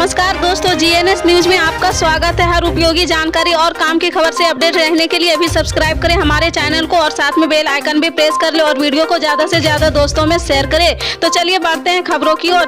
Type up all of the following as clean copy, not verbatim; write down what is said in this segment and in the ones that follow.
नमस्कार दोस्तों, GNS news में आपका स्वागत है। हर उपयोगी जानकारी और काम की खबर से अपडेट रहने के लिए अभी सब्सक्राइब करें हमारे चैनल को और साथ में बेल आइकन भी प्रेस कर ले और वीडियो को ज्यादा से ज्यादा दोस्तों में शेयर करें। तो चलिए बढ़ते हैं खबरों की ओर।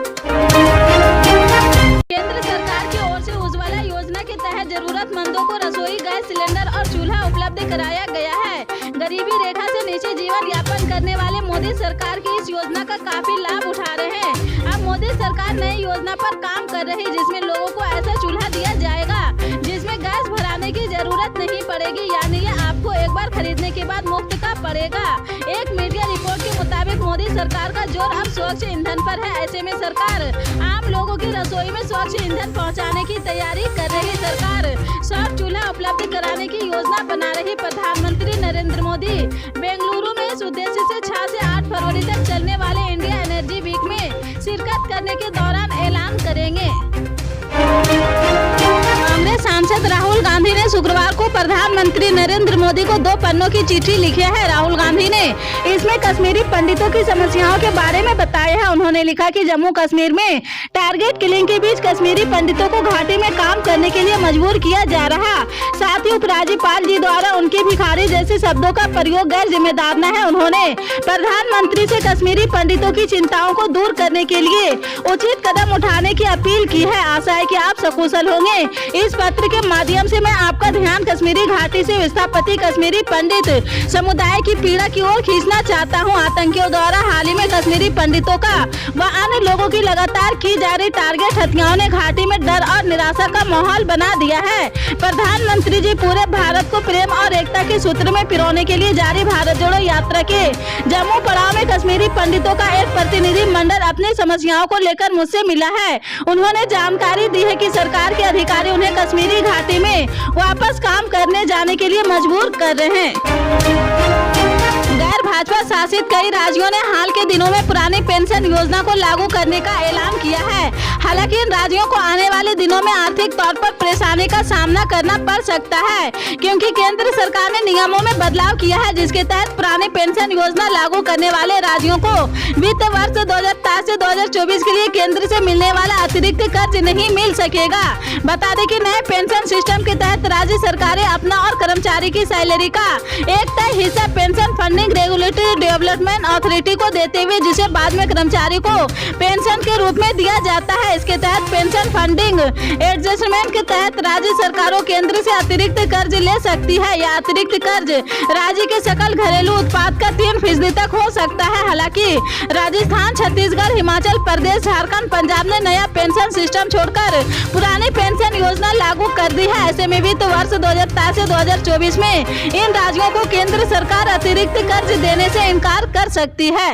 केंद्र सरकार की ओर से उज्ज्वला योजना के तहत जरूरतमंदों को रसोई गैस सिलेंडर और चूल्हा उपलब्ध कराया गया है। गरीबी रेखा से नीचे जीवन यापन करने वाले मोदी सरकार की इस योजना का काफी लाभ उठा रहे हैं। अब मोदी सरकार नई योजना पर काम कर रही है जिसमें लोगों को ऐसा चूल्हा दिया जाएगा जिसमें गैस भराने की जरूरत नहीं पड़ेगी, यानी ये आपको एक बार खरीदने के बाद मुफ्त का पड़ेगा। एक मीडिया रिपोर्ट के मुताबिक मोदी सरकार का जोर अब स्वच्छ ईंधन पर है। ऐसे में सरकार आम लोगों की रसोई में स्वच्छ ईंधन पहुंचाने की तैयारी कर रही। सरकार सौर चूल्हा उपलब्ध कराने की योजना बना रही। प्रधानमंत्री नरेंद्र मोदी बेंगलुरु में इस उद्देश्य से 6 से 8 फरवरी तक चलने वाले इंडिया एनर्जी वीक में शिरकत करने के दौरान ऐलान करेंगे। कांग्रेस सांसद राहुल गांधी ने शुक्रवार को प्रधानमंत्री नरेंद्र मोदी को 2 पन्नों की चिट्ठी लिखी है। राहुल गांधी ने इसमें कश्मीरी पंडितों की समस्याओं के बारे में बताया है। उन्होंने लिखा कि जम्मू कश्मीर में टारगेट किलिंग के बीच कश्मीरी पंडितों को घाटी में काम करने के लिए मजबूर किया जा रहा। साथ ही उपराज्यपाल जी द्वारा उनके भिखारी जैसे शब्दों का प्रयोग गैर जिम्मेदार न है। उन्होंने प्रधानमंत्री से कश्मीरी पंडितों की चिंताओं को दूर करने के लिए उचित कदम उठाने की अपील की है। आशा है कि आप सकुशल होंगे। इस पत्र के माध्यम से मैं आपका ध्यान कश्मीरी घाटी से विस्थापित कश्मीरी पंडित समुदाय की पीड़ा की ओर खींचना चाहता हूं। आतंकियों द्वारा हाल ही में कश्मीरी पंडितों का व अन्य लोगों की लगातार की जा रही टारगेट हत्याओं ने घाटी में डर और निराशा का माहौल बना दिया है। प्रधानमंत्री जी पूरे भारत को प्रेम और एकता के सूत्र में पिरोने के लिए जारी भारत जोड़ो यात्रा के जम्मू पड़ाव में कश्मीरी पंडितों का एक प्रतिनिधि मंडल अपनी समस्याओं को लेकर मुझसे मिला है। उन्होंने जानकारी दी है कि सरकार के अधिकारी उन्हें कश्मीरी घाटी में वापस काम करने जाने के लिए मजबूर कर रहे हैं। गैर भाजपा शासित कई राज्यों ने हाल के दिनों में पुरानी पेंशन योजना को लागू करने का ऐलान किया है। हालांकि इन राज्यों को आने वाले दिनों में आर्थिक तौर पर परेशानी का सामना करना पड़ सकता है, क्योंकि केंद्र सरकार ने नियमों में बदलाव किया है जिसके तहत पुरानी पेंशन योजना लागू करने वाले राज्यों को वित्त वर्ष 2023 से 2024 के लिए केंद्र से मिलने वाला अतिरिक्त कर्ज नहीं मिल सकेगा। बता दें कि नए पेंशन सिस्टम के तहत राज्य सरकारें अपना और कर्मचारी की सैलरी का एक तय हिस्सा pension funding regulatory development authority को देते हुए जिसे बाद में कर्मचारी को पेंशन के रूप में दिया जाता है। इसके तहत पेंशन फंडिंग एडजस्टमेंट के तहत राज्य सरकारों केंद्र से अतिरिक्त कर्ज ले सकती है। यह अतिरिक्त कर्ज राज्य के सकल घरेलू उत्पाद का 3% तक हो सकता है। हालांकि राजस्थान, छत्तीसगढ़, हिमाचल प्रदेश, झारखंड, पंजाब ने नया पेंशन सिस्टम छोड़कर पुरानी पेंशन योजना लागू कर दी है। ऐसे में वित्त वर्ष 2023 से 2024 में इन राज्यों को केंद्र सरकार अतिरिक्त कर्ज देने से इनकार कर सकती है।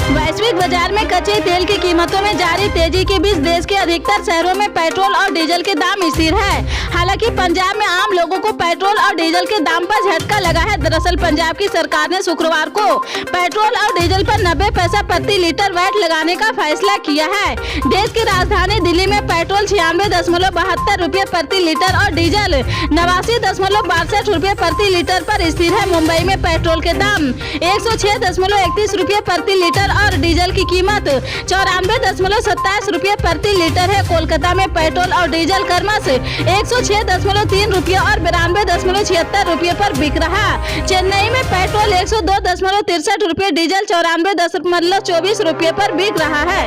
वैश्विक बाजार में कच्चे तेल की कीमतों में जारी तेजी के बीच देश के अधिकतर शहरों में पेट्रोल और डीजल के दाम स्थिर है। हालांकि पंजाब में आम लोगों को पेट्रोल और डीजल के दाम पर झटका लगा है। दरअसल पंजाब की सरकार ने शुक्रवार को पेट्रोल और डीजल पर 90 पैसा प्रति लीटर वैट लगाने का फैसला किया है। देश की राजधानी दिल्ली में पेट्रोल 96.72 रुपये प्रति लीटर और डीजल 89.62 रुपये प्रति लीटर पर स्थिर है। मुंबई में पेट्रोल के दाम 106.31 रुपये प्रति लीटर और डीजल की कीमत 94.27 रुपये प्रति लीटर है। कोलकाता में पेट्रोल और डीजल क्रमशः 106.3 रुपये और 92.76 रुपये पर बिक रहा। चेन्नई में पेट्रोल 102.63 रुपये, डीजल 94.24 रुपये पर बिक रहा है।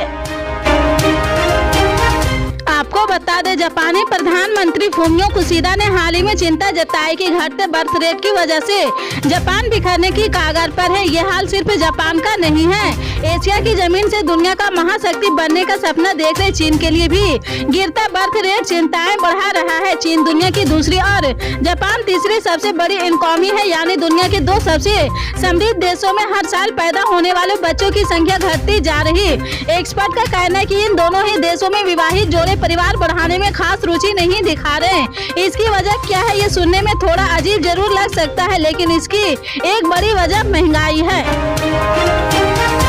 आपको बता दें, जापानी प्रधानमंत्री फूमियो किशिदा ने हाल ही में चिंता जताई कि घटते बर्थ रेट की वजह से जापान बिखरने की कगार पर है। यह हाल सिर्फ जापान का नहीं है। एशिया की जमीन से दुनिया का महाशक्ति बनने का सपना देख रहे चीन के लिए भी गिरता बर्थ रेट चिंताएं बढ़ा रहा है। चीन दुनिया की दूसरी और जापान तीसरी सबसे बड़ी इकोनॉमी है, यानी दुनिया के 2 सबसे समृद्ध देशों में हर साल पैदा होने वाले बच्चों की संख्या घटती जा रही। एक्सपर्ट का कहना है कि इन दोनों ही देशों में विवाहित जोड़े परिवार बढ़ाने में खास रुचि नहीं दिखा रहे। इसकी वजह क्या है, ये सुनने में थोड़ा अजीब जरूर लग सकता है, लेकिन इसकी एक बड़ी वजह महंगाई है।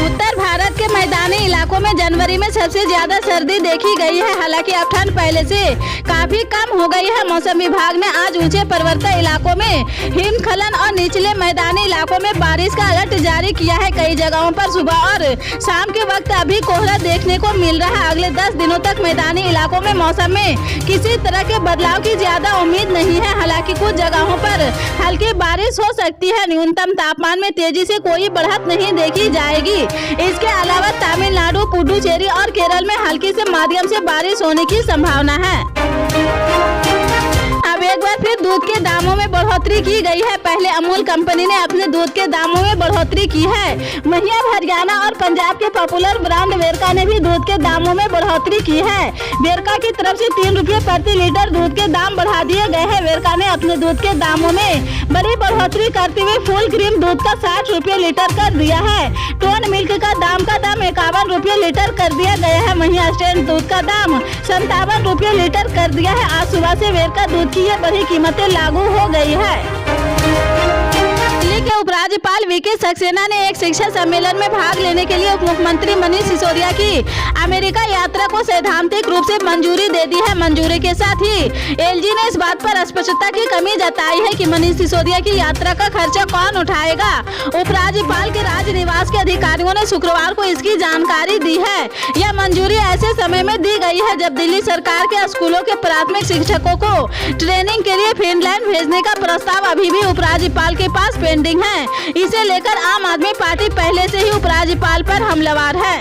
उत्तर भारत के के मैदानी इलाकों में जनवरी में सबसे ज्यादा सर्दी देखी गई है। हालांकि अब ठंड पहले से काफी कम हो गई है। मौसम विभाग ने आज ऊंचे पर्वतीय इलाकों में हिमस्खलन और निचले मैदानी इलाकों में बारिश का अलर्ट जारी किया है। कई जगहों पर सुबह और शाम के वक्त अभी कोहरा देखने को मिल रहा है। अगले 10 दिनों तक मैदानी इलाकों में मौसम में किसी तरह के बदलाव की ज्यादा उम्मीद नहीं है। हालांकि कुछ जगहों पर हल्की बारिश हो सकती है। न्यूनतम तापमान में तेजी से कोई बढ़त नहीं देखी जाएगी। इसके अलावा तमिलनाडु, पुडुचेरी और केरल में हल्की से माध्यम से बारिश होने की संभावना है। अब एक बार फिर दूध के दामों में बढ़ोतरी की गई है। पहले अमूल कंपनी ने अपने दूध के दामों में बढ़ोतरी की है। वहीं अब हरियाणा और पंजाब के पॉपुलर ब्रांड वेरका ने भी दूध के दामों में बढ़ोतरी की है। वेरका की तरफ से 3 रुपये प्रति लीटर दूध के दाम बढ़ा दिए गए हैं। वेरका ने अपने दूध के दामों में बड़ी बढ़ोतरी करते हुए फुल क्रीम दूध का 60 रुपये लीटर कर दिया है। टोन मिल्क का दाम 51 रुपये लीटर कर दिया गया है। वहीं स्टैंड दूध का दाम 57 रुपये लीटर कर दिया है। आज सुबह से वेरका दूध की ये बड़ी कीमतें लागू हो गई है। दिल्ली के उपराज्यपाल वीके सक्सेना ने एक शिक्षा सम्मेलन में भाग लेने के लिए उप मुख्यमंत्री मनीष सिसोदिया की अमेरिका यात्रा को सैद्धांतिक रूप से मंजूरी दे दी है। मंजूरी के साथ ही एलजी ने इस बात पर स्पष्टता की कमी जताई है कि मनीष सिसोदिया की यात्रा का खर्चा कौन उठाएगा। उपराज्यपाल के राजनिवास के अधिकारियों ने शुक्रवार को इसकी जानकारी दी है। यह मंजूरी ऐसे समय में दी गई है जब दिल्ली सरकार के स्कूलों के प्राथमिक शिक्षकों को ट्रेनिंग के लिए फिनलैंड भेजने का प्रस्ताव अभी भी उपराज्यपाल के पास पेंडिंग है। इसे लेकर आम आदमी पार्टी पहले से ही उपराज्यपाल पर हमलावर है।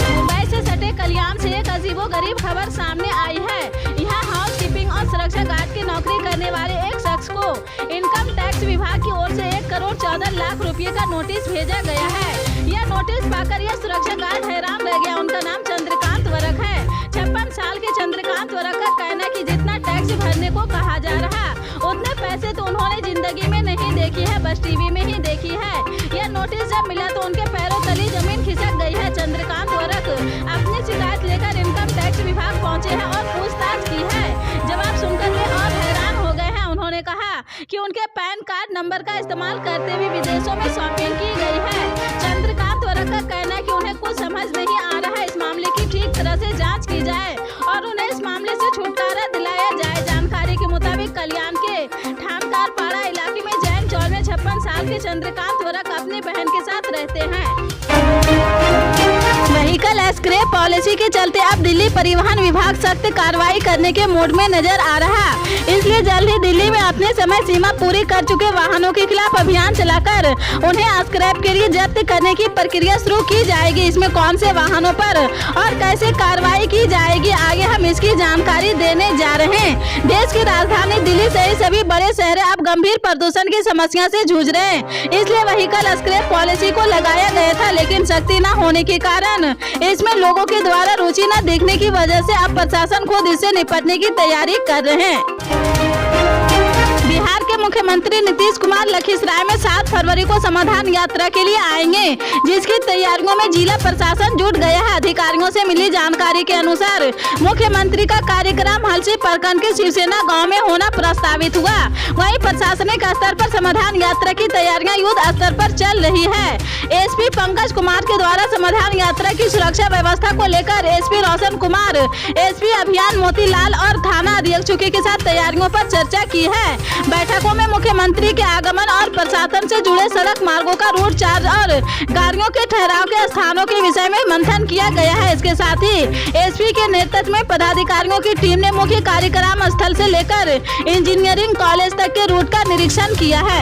मुंबई से सटे कल्याण से एक अजीबोगरीब खबर सामने आई है। यहाँ हाउस कीपिंग और सुरक्षा गार्ड की नौकरी करने वाले एक शख्स को इनकम टैक्स विभाग की ओर से 1 करोड़ 14 लाख रुपए का नोटिस भेजा गया है। यह नोटिस पाकर यह सुरक्षा गार्ड हैरान रह गया। उनका नाम चंद्रकांत वरक है। 56 साल के चंद्रकांत वरक का कहना कि जितना टैक्स भरने को कहा जा रहा उतने पैसे तो उन्होंने जिंदगी में नहीं देखी है, बस टीवी में ही देखी है। यह नोटिस जब मिला तो उनके पैरों तले जमीन खिसक गई है। चंद्रकांत वरक अपनी शिकायत लेकर इनकम टैक्स विभाग पहुंचे हैं और पूछताछ की है। जवाब सुनकर वे और हैरान हो गए हैं। उन्होंने कहा कि उनके पैन कार्ड नंबर का इस्तेमाल करते हुए विदेशों में शॉपिंग की गई है। चंद्रकांत वरक का कहना है कि उन्हें कुछ समझ नहीं आ रहा है। इस मामले की ठीक तरह से जाँच की जाए और उन्हें इस मामले से छुटकारा दिलाया जाए। जानकारी के मुताबिक कल्याण के ठानकार पाड़ा इलाके में जैन चौल में 56 साल के चंद्रकांत वरक अपनी बहन के साथ रहते हैं। व्हीकल स्क्रैप पॉलिसी के चलते अब दिल्ली परिवहन विभाग सख्त कार्रवाई करने के मूड में नजर आ रहा। इसलिए जल्द ही दिल्ली में अपने समय सीमा पूरी कर चुके वाहनों के खिलाफ अभियान चलाकर उन्हें स्क्रैप के लिए जब्त करने की प्रक्रिया शुरू की जाएगी। इसमें कौन से वाहनों पर और कैसे कार्रवाई की जाएगी, आगे हम इसकी जानकारी देने जा रहे हैं। देश की राजधानी दिल्ली सहित सभी बड़े शहर अब गंभीर प्रदूषण की समस्या से जूझ रहे हैं। इसलिए व्हीकल स्क्रैप पॉलिसी को लगाया गया था, लेकिन सख्ती न होने के कारण इसमें लोगों के द्वारा रुचि न दिखने की वजह से अब प्रशासन खुद इससे निपटने की तैयारी कर रहे हैं। बिहार के मुख्यमंत्री नीतीश कुमार लखीसराय में 7 फरवरी को समाधान यात्रा के लिए आएंगे, जिसकी तैयारियों में जिला प्रशासन जुट गया है। अधिकारियों से मिली जानकारी के अनुसार मुख्यमंत्री का कार्यक्रम हलसी प्रखंड के शिवसेना गांव में होना प्रस्तावित हुआ। वहीं प्रशासनिक स्तर पर समाधान यात्रा की तैयारियां युद्ध स्तर पर चल रही है। एसपी पंकज कुमार के द्वारा समाधान यात्रा की सुरक्षा व्यवस्था को लेकर एसपी रोशन कुमार, एसपी अभियान मोतीलाल और थाना अधीक्षकों के साथ तैयारियों पर चर्चा की है। बैठकों में मुख्यमंत्री के आगमन और प्रशासन से जुड़े सड़क मार्गों का रूट चार्ज और गाड़ियों के ठहराव के स्थानों के विषय में मंथन किया गया है। इसके साथ ही एसपी के नेतृत्व में पदाधिकारियों की टीम ने मुख्य कार्यक्रम स्थल से लेकर इंजीनियरिंग कॉलेज तक के रूट का निरीक्षण किया है।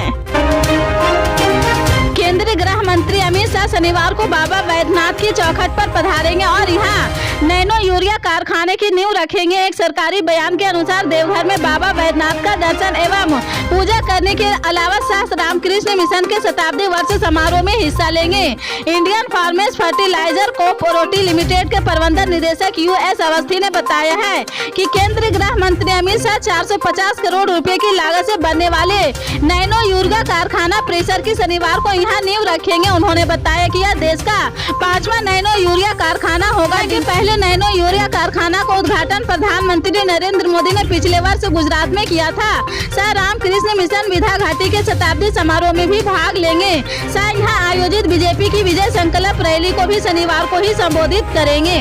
केंद्रीय गृह मंत्री अमित शाह शनिवार को बाबा वैद्यनाथ की चौखट पर पधारेंगे और यहाँ नैनो यूरिया कारखाने की नींव रखेंगे। एक सरकारी बयान के अनुसार देवघर में बाबा वैद्यनाथ का दर्शन एवं पूजा करने के अलावा शाह रामकृष्ण मिशन के शताब्दी वर्ष समारोह में हिस्सा लेंगे। इंडियन फार्मेस फर्टिलाइजर कोऑपरेटिव लिमिटेड के प्रबंधन निदेशक यूएस अवस्थी ने बताया है कि केंद्रीय गृह मंत्री अमित शाह 450 करोड़ रुपए की लागत से बनने वाले नैनो यूरिया कारखाना प्रेशर की शनिवार को यहाँ नींव रखेंगे। उन्होंने बताया कि यह देश का 5वां नैनो यूरिया कारखाना होगा कि पहले नैनो यूरिया यूरिया कारखाना का उद्घाटन प्रधानमंत्री नरेंद्र मोदी ने पिछले वर्ष गुजरात में किया था। सर रामकृष्ण मिशन विधा घाटी के शताब्दी समारोह में भी भाग लेंगे। सर यहाँ आयोजित बीजेपी की विजय संकल्प रैली को भी शनिवार को ही संबोधित करेंगे।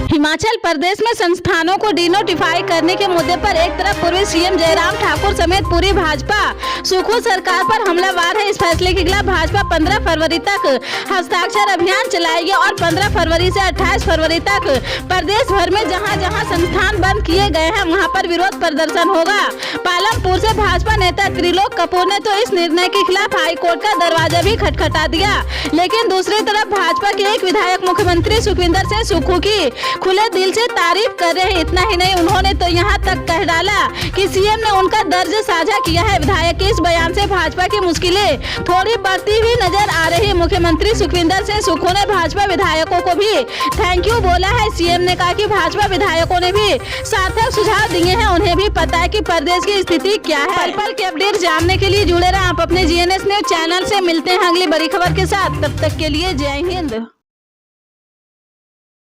हिमाचल प्रदेश में संस्थानों को डिनोटिफाई करने के मुद्दे पर एक तरफ पूर्व सीएम जयराम ठाकुर समेत पूरी भाजपा सुखू सरकार पर हमलावार है। इस फैसले के खिलाफ भाजपा 15 फरवरी तक हस्ताक्षर अभियान चलाएगी और 15 फरवरी से 28 फरवरी तक प्रदेश भर में जहां जहां संस्थान बंद किए गए हैं वहां पर विरोध प्रदर्शन होगा। पालमपुर से भाजपा नेता त्रिलोक कपूर ने तो इस निर्णय के खिलाफ हाईकोर्ट का दरवाजा भी खटखटा दिया, लेकिन दूसरी तरफ भाजपा के एक विधायक मुख्यमंत्री सुखविंदर सिंह सुक्खू की खुले दिल से तारीफ कर रहे हैं। इतना ही नहीं, उन्होंने तो यहाँ तक कह डाला कि सीएम ने उनका दर्द साझा किया है। विधायक के इस बयान से भाजपा की मुश्किलें थोड़ी बढ़ती हुई नजर आ रही। मुख्यमंत्री सुखविंदर सिंह सुक्खू ने भाजपा विधायकों को भी थैंक यू बोला है। सीएम ने कहा कि भाजपा विधायकों ने भी सार्थक सुझाव दिए हैं, उन्हें भी पता है कि प्रदेश की स्थिति क्या है। पल पल के अपडेट जानने के लिए जुड़े रहे आप अपने GNS न्यूज चैनल से। मिलते हैं अगली बड़ी खबर के साथ, तब तक के लिए जय हिंद।